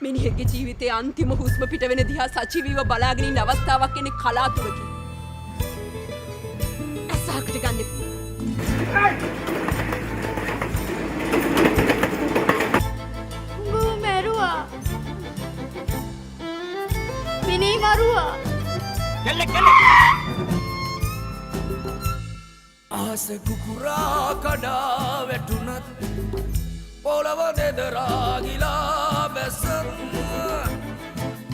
මිනිහෙක්ගේ ජීවිතයේ අන්තිම හුස්ම පිට වෙන දිහා සජීවීව බලාගෙන ඉන්න අවස්ථාවක් එන්නේ කලාතුරකින්. ඇසහකට ගන්න. උඹව මැරුවා. මිනී මරුවා. ආස කුකුරා කඩා වැටුනත් පොළව දෙදරා ගිලා බැසත්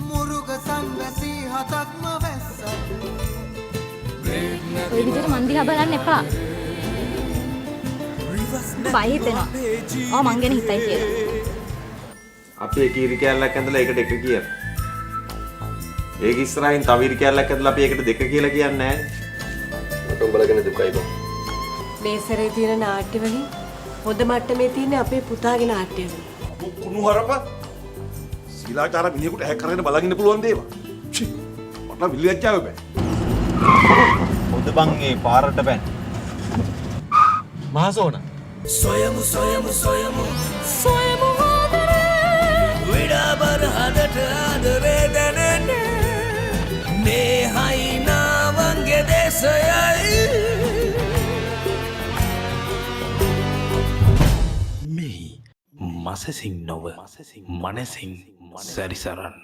මුරුග සංවැසි හතක්ම වැස්සත් ඔය විදිහට මන් දිහා බලන්න එපා. බය හිතෙනවා. මං ගැන හිතයි කියලා. අපි එක ඉරි කැල්ලක් ඇඳලා ඒකට එක කියන. ඒක ඉස්සරහින් තව ඉරි කැල්ලක් ඇඳලා අපි ඒකට දෙක කියලා කියන්නේ නැහැ. මට උඹලා ගැන දුකයි බං. මේ සැරේ තියෙන නාට්‍ය වලින් හොඳ මට්ටමේ තියෙන අපේ පුතාගේ නාට්‍යවල. කුණු හරප සීලාචාර මිනිහෙකුට ඇහැ කරගෙන බලන් ඉන්න පුළුවන් දේවා. මට නම් විලියච්චාව බෑ. හොඳ බං ඒ පාරට බෑ. මහසෝන සොයමු සොයමු සොයමු සොයමු ආදරේ විඩාබර හදට ආදරේ දැනෙන්නේ මේ හයිනාවන්ගේ දේශයයි මේ මසසින් නොව මනසින් සැරිසරන්න